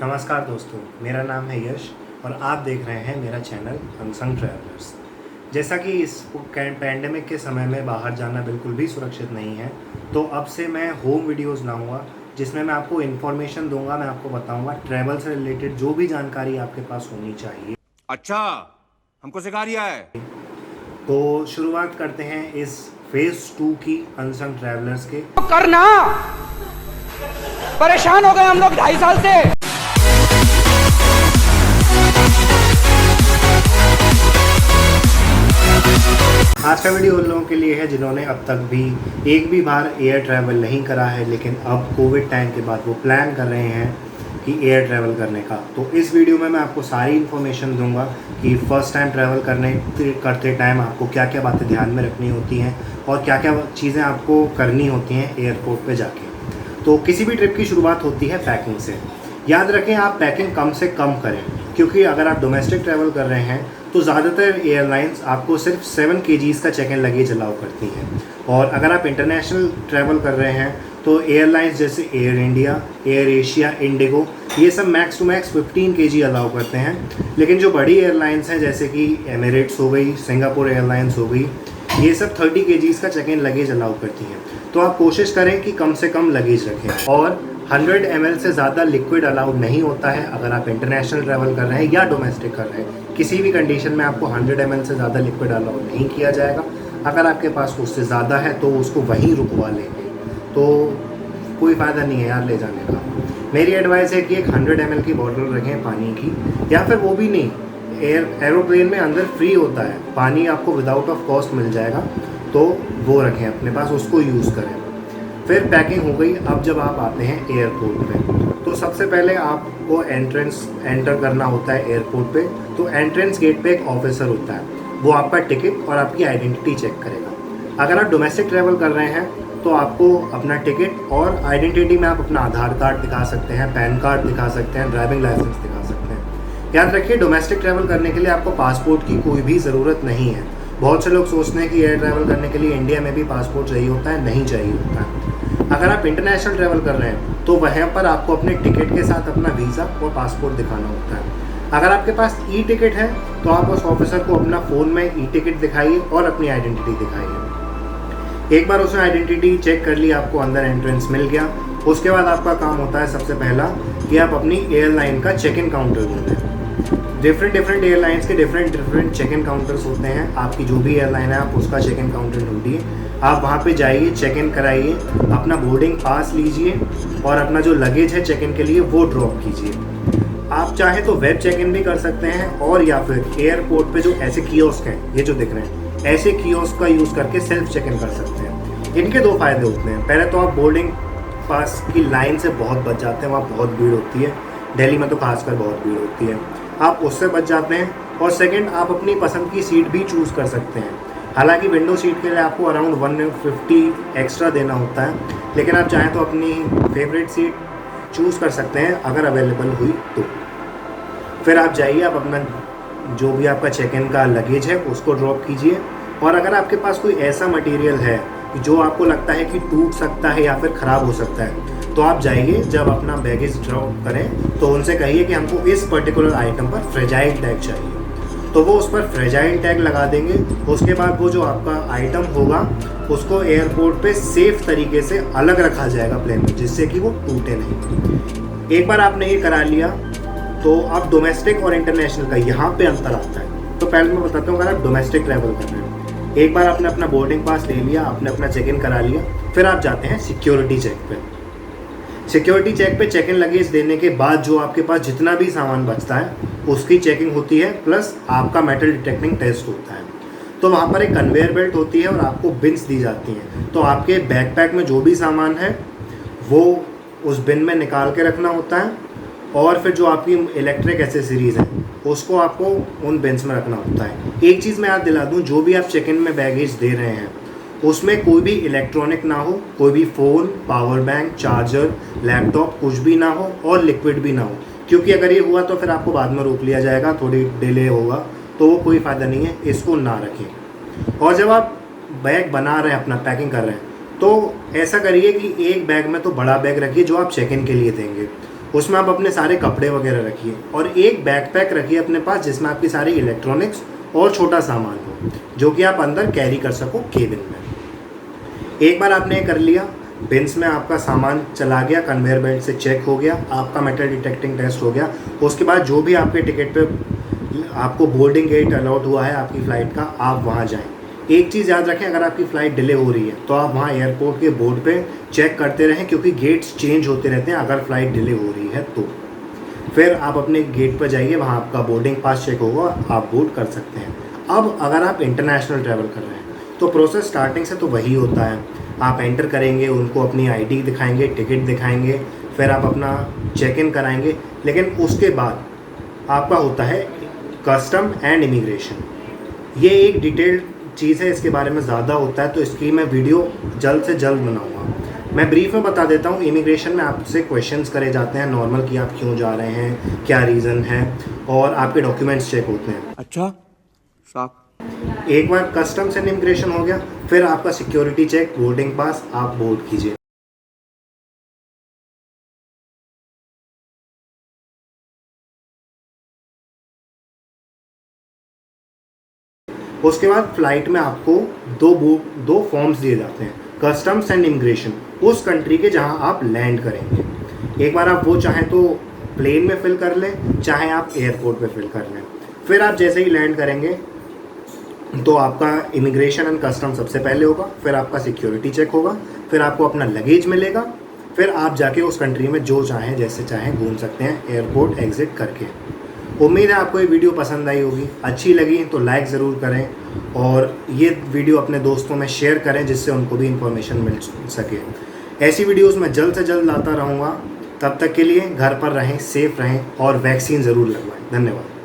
नमस्कार दोस्तों, मेरा नाम है यश और आप देख रहे हैं मेरा चैनल अनसंग ट्रैवलर्स। जैसा कि इस पैंडेमिक के समय में बाहर जाना बिल्कुल भी सुरक्षित नहीं है, तो अब से मैं होम वीडियोस लाऊंगा जिसमें मैं आपको इन्फॉर्मेशन दूंगा, मैं आपको बताऊंगा ट्रैवल से रिलेटेड जो भी जानकारी आपके पास होनी चाहिए। अच्छा, हमको सिखा रिया है। तो शुरुआत करते हैं इस फेज़ 2 की अनसंग ट्रैवलर्स के। करना परेशान हो गए हम लोग 2.5 साल से। आज का वीडियो उन लोगों के लिए है जिन्होंने अब तक भी एक भी बार एयर ट्रैवल नहीं करा है, लेकिन अब कोविड टाइम के बाद वो प्लान कर रहे हैं कि एयर ट्रैवल करने का। तो इस वीडियो में मैं आपको सारी इन्फॉर्मेशन दूंगा कि फ़र्स्ट टाइम ट्रैवल करते टाइम आपको क्या क्या बातें ध्यान में रखनी होती हैं और क्या क्या चीज़ें आपको करनी होती हैं एयरपोर्ट पे जाके। तो किसी भी ट्रिप की शुरुआत होती है पैकिंग से। याद रखें, आप पैकिंग कम से कम करें, क्योंकि अगर आप डोमेस्टिक ट्रैवल कर रहे हैं तो ज़्यादातर एयरलाइंस आपको सिर्फ 7 kgs का चेक इन लगेज अलाउ करती हैं। और अगर आप इंटरनेशनल ट्रैवल कर रहे हैं तो एयरलाइंस जैसे एयर इंडिया, एयर एशिया, इंडिगो, ये सब max to max 15 kg allow करते हैं। लेकिन जो बड़ी एयरलाइंस हैं जैसे कि एमिरेट्स हो गई, सिंगापुर एयरलाइंस हो गई, ये सब 30 kgs का चेक इन लगेज अलाउ करती हैं। तो आप कोशिश करें कि कम से कम लगेज रखें। और 100 ml से ज़्यादा लिक्विड अलाउड नहीं होता है अगर आप इंटरनेशनल ट्रैवल कर रहे हैं या डोमेस्टिक कर रहे हैं। किसी भी कंडीशन में आपको 100 ml से ज़्यादा लिक्विड अलाउड नहीं किया जाएगा। अगर आपके पास उससे ज़्यादा है तो उसको वहीं रुकवा लेंगे, तो कोई फ़ायदा नहीं है यार ले जाने का। मेरी एडवाइस है कि एक 100 ml की बॉटल रखें पानी की, या फिर वो भी नहीं, एरोप्लेन में अंदर फ्री होता है पानी, आपको विदाउट ऑफ कॉस्ट मिल जाएगा, तो वो रखें अपने पास, उसको यूज़ करें। फिर पैकिंग हो गई। अब जब आप आते हैं एयरपोर्ट पे, तो सबसे पहले आपको एंटर करना होता है एयरपोर्ट पे। तो एंट्रेंस गेट पे एक ऑफिसर होता है, वो आपका टिकट और आपकी आइडेंटिटी चेक करेगा। अगर आप डोमेस्टिक ट्रैवल कर रहे हैं तो आपको अपना टिकट और आइडेंटिटी में आप अपना आधार कार्ड दिखा सकते हैं, पैन कार्ड दिखा सकते हैं, ड्राइविंग लाइसेंस दिखा सकते हैं। याद रखिए, डोमेस्टिक ट्रैवल करने के लिए आपको पासपोर्ट की कोई भी ज़रूरत नहीं है। बहुत से लोग सोचते हैं कि एयर ट्रैवल करने के लिए इंडिया में भी पासपोर्ट चाहिए होता है, नहीं चाहिए होता है। अगर आप इंटरनेशनल ट्रैवल कर रहे हैं तो वहाँ पर आपको अपने टिकट के साथ अपना वीज़ा और पासपोर्ट दिखाना होता है। अगर आपके पास ई टिकट है तो आप उस ऑफिसर को अपना फ़ोन में ई टिकट दिखाइए और अपनी आइडेंटिटी दिखाइए। एक बार उसने आइडेंटिटी चेक कर ली, आपको अंदर एंट्रेंस मिल गया, उसके बाद आपका काम होता है सबसे पहला कि आप अपनी एयरलाइन का चेक इन काउंटर ढूंढें। डिफरेंट एयरलाइंस के डिफरेंट चेक इन काउंटर्स होते हैं। आपकी जो भी एयरलाइन है आप उसका चेक इन काउंटर ढूंढिए, आप वहाँ पे जाइए, चेक इन कराइए, अपना बोर्डिंग पास लीजिए और अपना जो लगेज है चेक इन के लिए वो ड्रॉप कीजिए। आप चाहे तो वेब चेक इन भी कर सकते हैं, और या फिर एयरपोर्ट पे जो ऐसे कियोस्क हैं, ये जो दिख रहे हैं, ऐसे कियोस्क का यूज़ करके सेल्फ चेक इन कर सकते हैं। इनके 2 फ़ायदे होते हैं। पहले तो आप बोर्डिंग पास की लाइन से बहुत बच जाते हैं, वहाँ बहुत भीड़ होती है, दिल्ली में तो खासकर बहुत भीड़ होती है, आप उससे बच जाते हैं। और सेकंड, आप अपनी पसंद की सीट भी चूज़ कर सकते हैं। हालांकि विंडो सीट के लिए आपको अराउंड 150 एक्स्ट्रा देना होता है, लेकिन आप चाहें तो अपनी फेवरेट सीट चूज़ कर सकते हैं अगर अवेलेबल हुई तो। फिर आप जाइए, आप अपना जो भी आपका चेक इन का लगेज है उसको ड्रॉप कीजिए। और अगर आपके पास कोई ऐसा मटेरियल है जो आपको लगता है कि टूट सकता है या फिर ख़राब हो सकता है, तो आप जाइए, जब अपना बैगेज ड्रॉप करें तो उनसे कहिए कि हमको इस पर्टिकुलर आइटम पर फ्रेजाइल टैग चाहिए, तो वो उस पर फ्रेजाइल टैग लगा देंगे। उसके बाद वो जो आपका आइटम होगा उसको एयरपोर्ट पे सेफ तरीके से अलग रखा जाएगा प्लेन में, जिससे कि वो टूटे नहीं। एक बार आपने ये करा लिया तो अब डोमेस्टिक और इंटरनेशनल का यहाँ पे अंतर आता है। तो पहले मैं बताता हूँ, अगर आप डोमेस्टिक ट्रैवल कर रहे हैं, एक बार आपने अपना बोर्डिंग पास ले लिया, आपने अपना चेक इन करा लिया, फिर आप जाते हैं सिक्योरिटी चेक पे। सिक्योरिटी चेक पे चेक इन लगेज देने के बाद जो आपके पास जितना भी सामान बचता है उसकी चेकिंग होती है, प्लस आपका मेटल डिटेक्टिंग टेस्ट होता है। तो वहाँ पर एक कन्वेयर बेल्ट होती है और आपको बिन्स दी जाती हैं। तो आपके बैकपैक में जो भी सामान है वो उस बिन में निकाल के रखना होता है, और फिर जो आपकी इलेक्ट्रिक एसेसरीज़ हैं उसको आपको उन बिन्स में रखना होता है। एक चीज़ मैं याद दिला दूँ, जो भी आप चेक इन में बैगेज दे रहे हैं उसमें कोई भी इलेक्ट्रॉनिक ना हो, कोई भी phone, power bank, charger, laptop कुछ भी ना हो, और लिक्विड भी ना हो, क्योंकि अगर ये हुआ तो फिर आपको बाद में रोक लिया जाएगा, थोड़ी डिले होगा, तो वो कोई फ़ायदा नहीं है, इसको ना रखें। और जब आप बैग बना रहे हैं, अपना पैकिंग कर रहे हैं, तो ऐसा करिए कि एक बैग में तो बड़ा बैग रखिए जो आप चेक इन के लिए देंगे, उसमें आप अपने सारे कपड़े वगैरह रखिए और एक बैकपैक रखिए अपने पास जिसमें आपकी सारी इलेक्ट्रॉनिक्स और छोटा सामान हो जो कि आप अंदर कैरी कर सको केबिन में। एक बार आपने ये कर लिया, बिन्स में आपका सामान चला गया, कन्वेयर बेल्ट से चेक हो गया, आपका मेटल डिटेक्टिंग टेस्ट हो गया, उसके बाद जो भी आपके टिकट पे आपको बोर्डिंग गेट अलॉट हुआ है आपकी फ़्लाइट का, आप वहाँ जाएं। एक चीज़ याद रखें, अगर आपकी फ़्लाइट डिले हो रही है तो आप वहाँ एयरपोर्ट के बोर्ड पे चेक करते रहें क्योंकि गेट्स चेंज होते रहते हैं। अगर फ़्लाइट डिले हो रही है तो फिर आप अपने गेट पर जाइए, वहाँ आपका बोर्डिंग पास चेक होगा, आप बोर्ड कर सकते हैं। अब अगर आप इंटरनेशनल ट्रैवल कर रहे हैं तो प्रोसेस स्टार्टिंग से तो वही होता है। आप एंटर करेंगे, उनको अपनी आईडी दिखाएंगे, टिकट दिखाएंगे, फिर आप अपना चेक इन कराएंगे, लेकिन उसके बाद आपका होता है कस्टम एंड इमिग्रेशन। ये एक डिटेल्ड चीज़ है, इसके बारे में ज़्यादा होता है तो इसकी मैं वीडियो जल्द से जल्द बनाऊंगा। मैं ब्रीफ में बता देता हूँ। इमिग्रेशन में आपसे क्वेश्चंस करे जाते हैं नॉर्मल कि आप क्यों जा रहे हैं, क्या रीज़न है, और आपके डॉक्यूमेंट्स चेक होते हैं। अच्छा साहब, एक बार कस्टम्स एंड इमिग्रेशन हो गया, फिर आपका सिक्योरिटी चेक, बोर्डिंग पास, आप बोर्ड कीजिए। उसके बाद फ्लाइट में आपको दो फॉर्म्स दिए जाते हैं, कस्टम्स एंड इमिग्रेशन, उस कंट्री के जहां आप लैंड करेंगे। एक बार आप वो चाहें तो प्लेन में फिल कर लें, चाहे आप एयरपोर्ट पे फिल कर लें। फिर आप जैसे ही लैंड करेंगे तो आपका इमिग्रेशन एंड कस्टम सबसे पहले होगा, फिर आपका सिक्योरिटी चेक होगा, फिर आपको अपना लगेज मिलेगा, फिर आप जाके उस कंट्री में जो चाहें जैसे चाहें घूम सकते हैं एयरपोर्ट एग्जिट करके। उम्मीद है आपको ये वीडियो पसंद आई होगी। अच्छी लगी तो लाइक ज़रूर करें और ये वीडियो अपने दोस्तों में शेयर करें जिससे उनको भी इन्फॉर्मेशन मिल सके। ऐसी वीडियोस मैं जल्द से जल्द लाता रहूँगा। तब तक के लिए घर पर रहें, सेफ रहें और वैक्सीन ज़रूर लगवाएं। धन्यवाद।